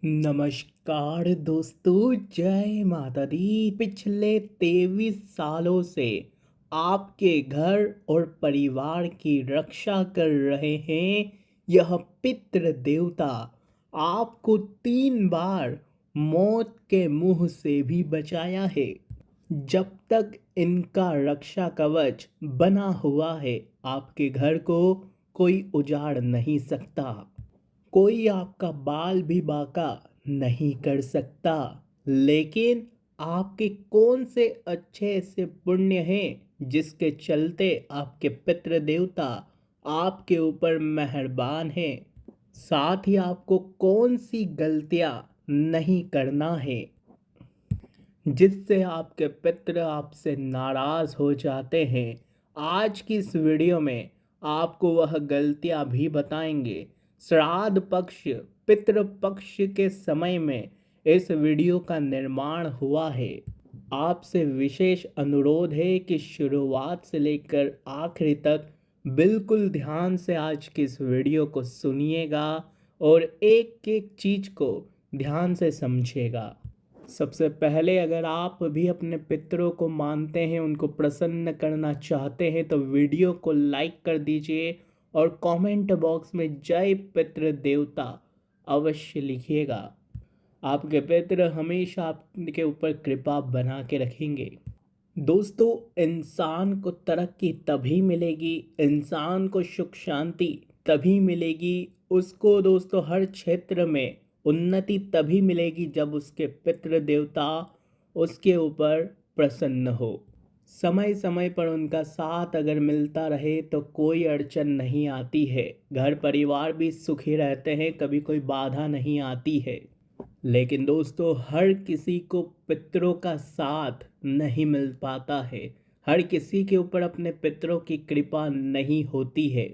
नमस्कार दोस्तों, जय माता दी। पिछले 23 सालों से आपके घर और परिवार की रक्षा कर रहे हैं यह पितृ देवता। आपको 3 बार मौत के मुंह से भी बचाया है। जब तक इनका रक्षा कवच बना हुआ है, आपके घर को कोई उजाड़ नहीं सकता। कोई आपका बाल भी बांका नहीं कर सकता। लेकिन आपके कौन से अच्छे ऐसे पुण्य हैं जिसके चलते आपके पितृ देवता आपके ऊपर मेहरबान हैं। साथ ही आपको कौन सी गलतियां नहीं करना है जिससे आपके पितृ आपसे नाराज हो जाते हैं। आज की इस वीडियो में आपको वह गलतियां भी बताएंगे। श्राद्ध पक्ष पितृ पक्ष के समय में इस वीडियो का निर्माण हुआ है। आपसे विशेष अनुरोध है कि शुरुआत से लेकर आखिरी तक बिल्कुल ध्यान से आज की इस वीडियो को सुनिएगा और एक एक चीज को ध्यान से समझिएगा। सबसे पहले अगर आप भी अपने पितरों को मानते हैं, उनको प्रसन्न करना चाहते हैं तो वीडियो को लाइक कर दीजिए और कमेंट बॉक्स में जय पितृ देवता अवश्य लिखिएगा। आपके पितृ हमेशा आपके ऊपर कृपा बना के रखेंगे। दोस्तों, इंसान को तरक्की तभी मिलेगी, इंसान को सुख शांति तभी मिलेगी, उसको दोस्तों हर क्षेत्र में उन्नति तभी मिलेगी जब उसके पितृ देवता उसके ऊपर प्रसन्न हो। समय समय पर उनका साथ अगर मिलता रहे तो कोई अड़चन नहीं आती है, घर परिवार भी सुखी रहते हैं, कभी कोई बाधा नहीं आती है। लेकिन दोस्तों, हर किसी को पितरों का साथ नहीं मिल पाता है। हर किसी के ऊपर अपने पितरों की कृपा नहीं होती है।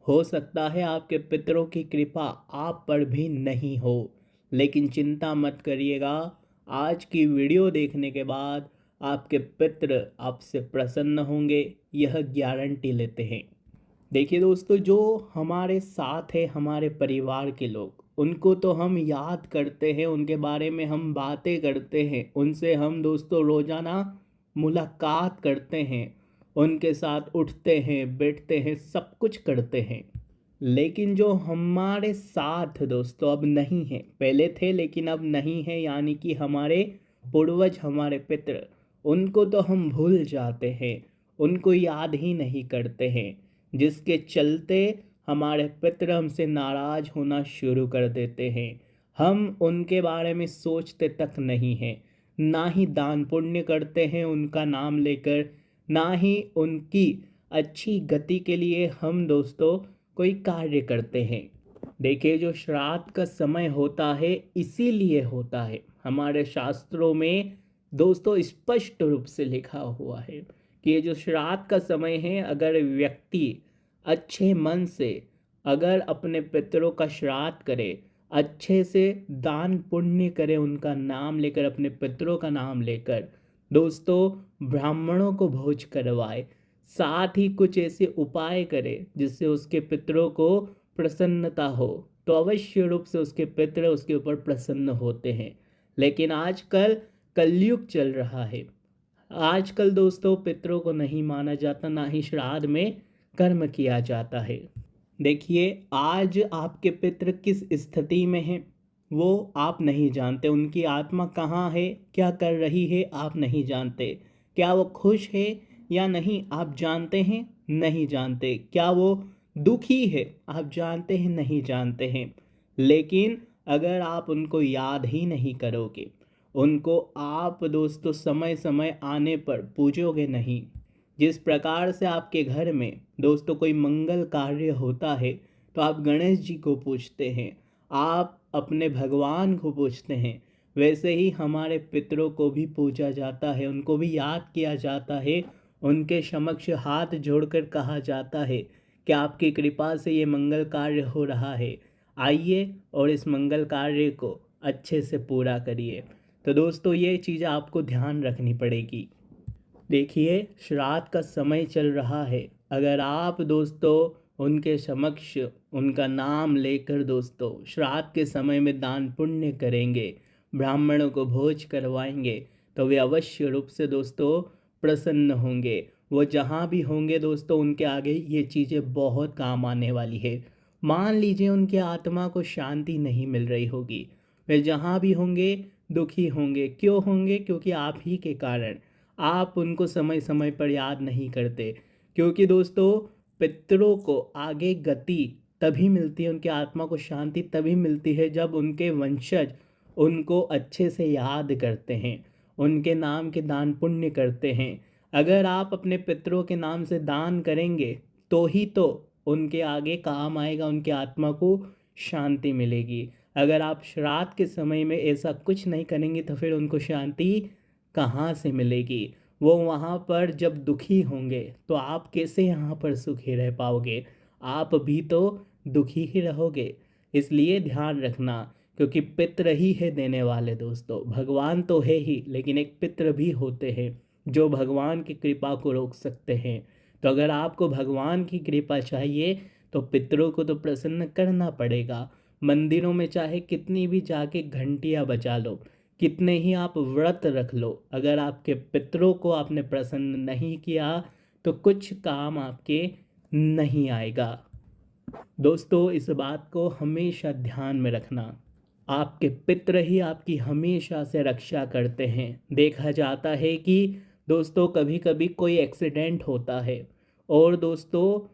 हो सकता है आपके पितरों की कृपा आप पर भी नहीं हो, लेकिन चिंता मत करिएगा। आज की वीडियो देखने के बाद आपके पितृ आपसे प्रसन्न होंगे, यह गारंटी लेते हैं। देखिए दोस्तों, जो हमारे साथ है, हमारे परिवार के लोग, उनको तो हम याद करते हैं, उनके बारे में हम बातें करते हैं, उनसे हम दोस्तों रोज़ाना मुलाकात करते हैं, उनके साथ उठते हैं, बैठते हैं, सब कुछ करते हैं। लेकिन जो हमारे साथ दोस्तों अब नहीं है, पहले थे लेकिन अब नहीं है, यानी कि हमारे पूर्वज, हमारे पितृ, उनको तो हम भूल जाते हैं, उनको याद ही नहीं करते हैं, जिसके चलते हमारे पितृ हमसे नाराज होना शुरू कर देते हैं। हम उनके बारे में सोचते तक नहीं हैं, ना ही दान पुण्य करते हैं उनका नाम लेकर, ना ही उनकी अच्छी गति के लिए हम दोस्तों कोई कार्य करते हैं। देखिए, जो श्राद्ध का समय होता है इसीलिए होता है, हमारे शास्त्रों में दोस्तों स्पष्ट रूप से लिखा हुआ है कि ये जो श्राद्ध का समय है, अगर व्यक्ति अच्छे मन से अगर अपने पितरों का श्राद्ध करे, अच्छे से दान पुण्य करे, उनका नाम लेकर, अपने पितरों का नाम लेकर दोस्तों ब्राह्मणों को भोज करवाए, साथ ही कुछ ऐसे उपाय करे जिससे उसके पितरों को प्रसन्नता हो, तो अवश्य रूप से उसके पितृ उसके ऊपर प्रसन्न होते हैं। लेकिन आजकल कलयुग चल रहा है, आजकल दोस्तों पितरों को नहीं माना जाता, ना ही श्राद्ध में कर्म किया जाता है। देखिए, आज आपके पितृ किस स्थिति में हैं वो आप नहीं जानते, उनकी आत्मा कहाँ है, क्या कर रही है आप नहीं जानते। क्या वो खुश है या नहीं आप जानते हैं, नहीं जानते। क्या वो दुखी है आप जानते हैं, नहीं जानते हैं। लेकिन अगर आप उनको याद ही नहीं करोगे, उनको आप दोस्तों समय समय आने पर पूजोगे नहीं, जिस प्रकार से आपके घर में दोस्तों कोई मंगल कार्य होता है तो आप गणेश जी को पूछते हैं, आप अपने भगवान को पूछते हैं, वैसे ही हमारे पितरों को भी पूजा जाता है, उनको भी याद किया जाता है, उनके समक्ष हाथ जोड़कर कहा जाता है कि आपकी कृपा से ये मंगल कार्य हो रहा है, आइए और इस मंगल कार्य को अच्छे से पूरा करिए। तो दोस्तों, ये चीज़ आपको ध्यान रखनी पड़ेगी। देखिए, श्राद्ध का समय चल रहा है, अगर आप दोस्तों उनके समक्ष उनका नाम लेकर दोस्तों श्राद्ध के समय में दान पुण्य करेंगे, ब्राह्मणों को भोज करवाएंगे, तो वे अवश्य रूप से दोस्तों प्रसन्न होंगे। वो जहाँ भी होंगे दोस्तों उनके आगे ये चीज़ें बहुत काम आने वाली है। मान लीजिए उनकी आत्मा को शांति नहीं मिल रही होगी, वे जहाँ भी होंगे दुखी होंगे। क्यों होंगे? क्योंकि आप ही के कारण। आप उनको समय समय पर याद नहीं करते। क्योंकि दोस्तों पितरों को आगे गति तभी मिलती है, उनकी आत्मा को शांति तभी मिलती है जब उनके वंशज उनको अच्छे से याद करते हैं, उनके नाम के दान पुण्य करते हैं। अगर आप अपने पितरों के नाम से दान करेंगे तो ही तो उनके आगे काम आएगा, उनकी आत्मा को शांति मिलेगी। अगर आप श्राद्ध के समय में ऐसा कुछ नहीं करेंगे तो फिर उनको शांति कहाँ से मिलेगी? वो वहाँ पर जब दुखी होंगे तो आप कैसे यहाँ पर सुखी रह पाओगे? आप भी तो दुखी ही रहोगे। इसलिए ध्यान रखना, क्योंकि पितृ ही है देने वाले दोस्तों। भगवान तो है ही, लेकिन एक पितृ भी होते हैं जो भगवान की कृपा को रोक सकते हैं। तो अगर आपको भगवान की कृपा चाहिए तो पितरों को तो प्रसन्न करना पड़ेगा। मंदिरों में चाहे कितनी भी जाके घंटियाँ बजा लो, कितने ही आप व्रत रख लो, अगर आपके पितरों को आपने प्रसन्न नहीं किया तो कुछ काम आपके नहीं आएगा। दोस्तों इस बात को हमेशा ध्यान में रखना। आपके पितृ ही आपकी हमेशा से रक्षा करते हैं। देखा जाता है कि दोस्तों कभी कभी कोई एक्सीडेंट होता है और दोस्तों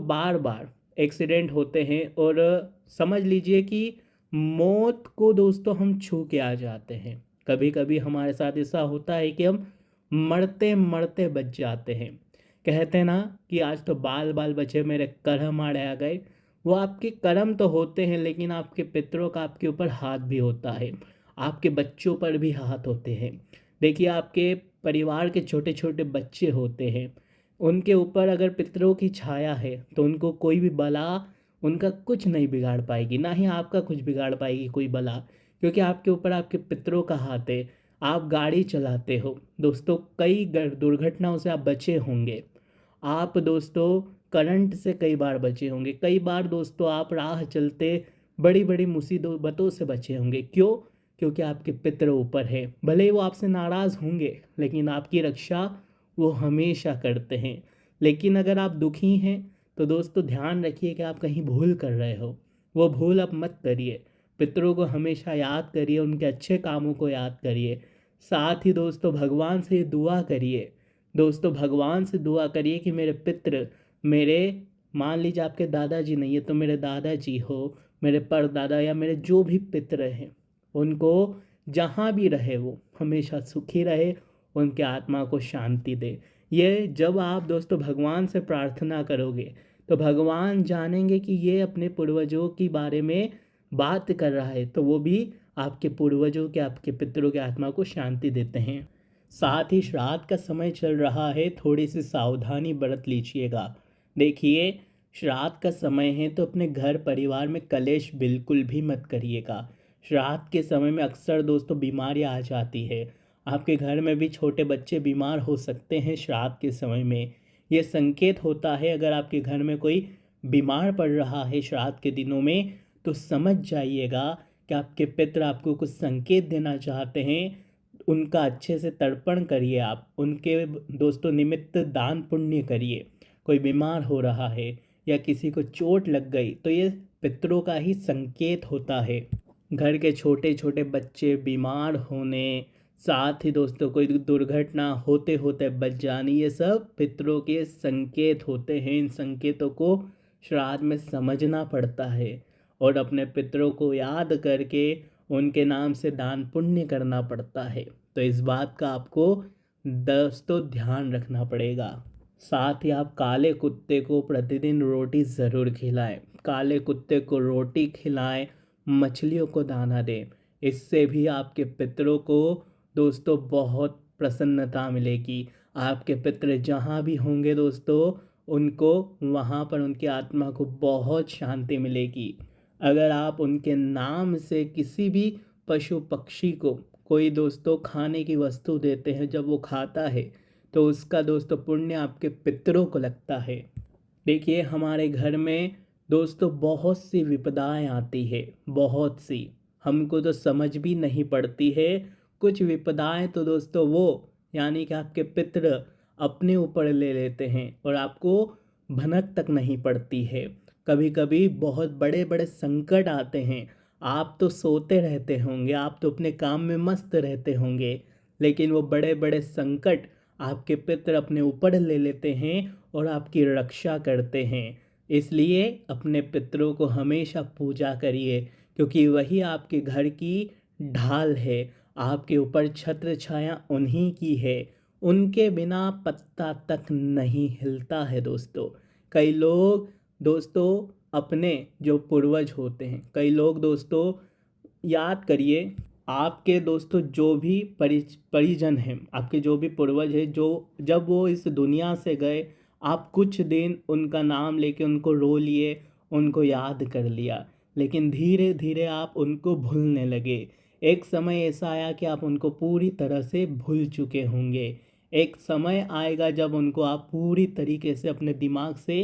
बार बार एक्सीडेंट होते हैं और समझ लीजिए कि मौत को दोस्तों हम छू के आ जाते हैं। कभी कभी हमारे साथ ऐसा होता है कि हम मरते मरते बच जाते हैं। कहते हैं ना कि आज तो बाल बाल बचे मेरे कर्म आड़े आ गए। वो आपके कर्म तो होते हैं, लेकिन आपके पितरों का आपके ऊपर हाथ भी होता है, आपके बच्चों पर भी हाथ होते हैं। देखिए आपके परिवार के छोटे छोटे बच्चे होते हैं, उनके ऊपर अगर पितरों की छाया है तो उनको कोई भी बला उनका कुछ नहीं बिगाड़ पाएगी, ना ही आपका कुछ बिगाड़ पाएगी कोई बला, क्योंकि आपके ऊपर आपके पितरों का हाथ है। आप गाड़ी चलाते हो दोस्तों, कई दुर्घटनाओं से आप बचे होंगे। आप दोस्तों करंट से कई बार बचे होंगे, कई बार दोस्तों आप राह चलते बड़ी बड़ी मुसीबतों से बचे होंगे। क्यों? क्योंकि आपके पितर ऊपर है। भले ही वो आपसे नाराज़ होंगे लेकिन आपकी रक्षा वो हमेशा करते हैं। लेकिन अगर आप दुखी हैं तो दोस्तों ध्यान रखिए कि आप कहीं भूल कर रहे हो। वो भूल आप मत करिए। पितरों को हमेशा याद करिए, उनके अच्छे कामों को याद करिए। साथ ही दोस्तों भगवान से दुआ करिए। दोस्तों भगवान से दुआ करिए कि मेरे पितृ, मेरे मान लीजिए आपके दादाजी नहीं है तो मेरे दादाजी हो, मेरे परदादा या मेरे जो भी पितृ हैं, उनको जहाँ भी रहे वो हमेशा सुखी रहे, उनके आत्मा को शांति दे। ये जब आप दोस्तों भगवान से प्रार्थना करोगे तो भगवान जानेंगे कि ये अपने पूर्वजों के बारे में बात कर रहा है, तो वो भी आपके पूर्वजों के, आपके पितरों के आत्मा को शांति देते हैं। साथ ही श्राद्ध का समय चल रहा है, थोड़ी सी सावधानी बरत लीजिएगा। देखिए श्राद्ध का समय है तो अपने घर परिवार में कलेश बिल्कुल भी मत करिएगा। श्राद्ध के समय में अक्सर दोस्तों बीमारियां आ जाती है। आपके घर में भी छोटे बच्चे बीमार हो सकते हैं श्राद्ध के समय में। ये संकेत होता है अगर आपके घर में कोई बीमार पड़ रहा है श्राद्ध के दिनों में, तो समझ जाइएगा कि आपके पितर आपको कुछ संकेत देना चाहते हैं। उनका अच्छे से तर्पण करिए, आप उनके दोस्तों निमित्त दान पुण्य करिए। कोई बीमार हो रहा है या किसी को चोट लग गई तो ये पितरों का ही संकेत होता है। घर के छोटे छोटे बच्चे बीमार होने, साथ ही दोस्तों कोई दुर्घटना होते होते बच जानी, ये सब पितरों के संकेत होते हैं। इन संकेतों को श्राद्ध में समझना पड़ता है और अपने पितरों को याद करके उनके नाम से दान पुण्य करना पड़ता है। तो इस बात का आपको दोस्तों ध्यान रखना पड़ेगा। साथ ही आप काले कुत्ते को प्रतिदिन रोटी ज़रूर खिलाएं। काले कुत्ते को रोटी खिलाएं, मछलियों को दाना दें। इससे भी आपके पितरों को दोस्तों बहुत प्रसन्नता मिलेगी। आपके पितर जहाँ भी होंगे दोस्तों, उनको वहाँ पर उनकी आत्मा को बहुत शांति मिलेगी। अगर आप उनके नाम से किसी भी पशु पक्षी को कोई दोस्तों खाने की वस्तु देते हैं, जब वो खाता है तो उसका दोस्तों पुण्य आपके पितरों को लगता है। देखिए हमारे घर में दोस्तों बहुत सी विपदाएं आती है, बहुत सी। हमको तो समझ भी नहीं पड़ती है। कुछ विपदाएं तो दोस्तों वो यानी कि आपके पितृ अपने ऊपर ले लेते हैं और आपको भनक तक नहीं पड़ती है। कभी कभी बहुत बड़े बड़े संकट आते हैं। आप तो सोते रहते होंगे, आप तो अपने काम में मस्त रहते होंगे, लेकिन वो बड़े बड़े संकट आपके पितृ अपने ऊपर ले लेते हैं और आपकी रक्षा करते हैं। इसलिए अपने पितरों को हमेशा पूजा करिए, क्योंकि वही आपके घर की ढाल है। आपके ऊपर छत्र छाया उन्हीं की है। उनके बिना पत्ता तक नहीं हिलता है दोस्तों। कई लोग दोस्तों अपने जो पूर्वज होते हैं, कई लोग दोस्तों याद करिए, आपके दोस्तों जो भी परिजन हैं, आपके जो भी पूर्वज हैं, जो जब वो इस दुनिया से गए, आप कुछ दिन उनका नाम लेके उनको रो लिए, उनको याद कर लिया, लेकिन धीरे धीरे आप उनको भूलने लगे। एक समय ऐसा आया कि आप उनको पूरी तरह से भूल चुके होंगे। एक समय आएगा जब उनको आप पूरी तरीके से अपने दिमाग से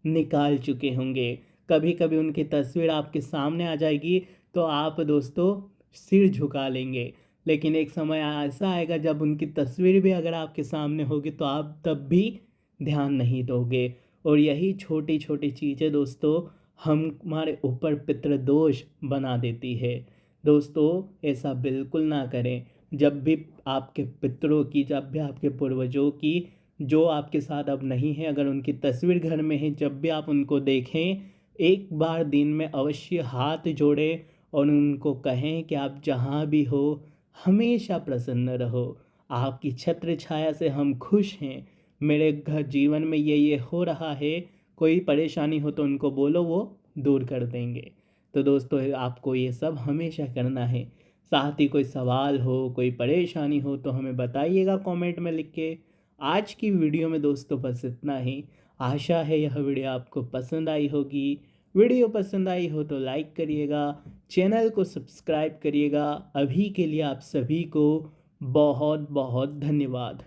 निकाल चुके होंगे। कभी कभी उनकी तस्वीर आपके सामने आ जाएगी तो आप दोस्तों सिर झुका लेंगे, लेकिन एक समय ऐसा आएगा जब उनकी तस्वीर भी अगर आपके सामने होगी तो आप तब भी ध्यान नहीं दोगे। और यही छोटी छोटी चीज़ें दोस्तों हमारे ऊपर पितृदोष बना देती है। दोस्तों ऐसा बिल्कुल ना करें। जब भी आपके पितरों की, जब भी आपके पूर्वजों की, जो आपके साथ अब नहीं है, अगर उनकी तस्वीर घर में है, जब भी आप उनको देखें, एक बार दिन में अवश्य हाथ जोड़ें और उनको कहें कि आप जहाँ भी हो हमेशा प्रसन्न रहो। आपकी छत्र छाया से हम खुश हैं। मेरे घर जीवन में ये हो रहा है, कोई परेशानी हो तो उनको बोलो, वो दूर कर देंगे। तो दोस्तों आपको ये सब हमेशा करना है। साथ ही कोई सवाल हो, कोई परेशानी हो तो हमें बताइएगा कमेंट में लिख के। आज की वीडियो में दोस्तों बस इतना ही। आशा है यह वीडियो आपको पसंद आई होगी। वीडियो पसंद आई हो तो लाइक करिएगा, चैनल को सब्सक्राइब करिएगा। अभी के लिए आप सभी को बहुत बहुत धन्यवाद।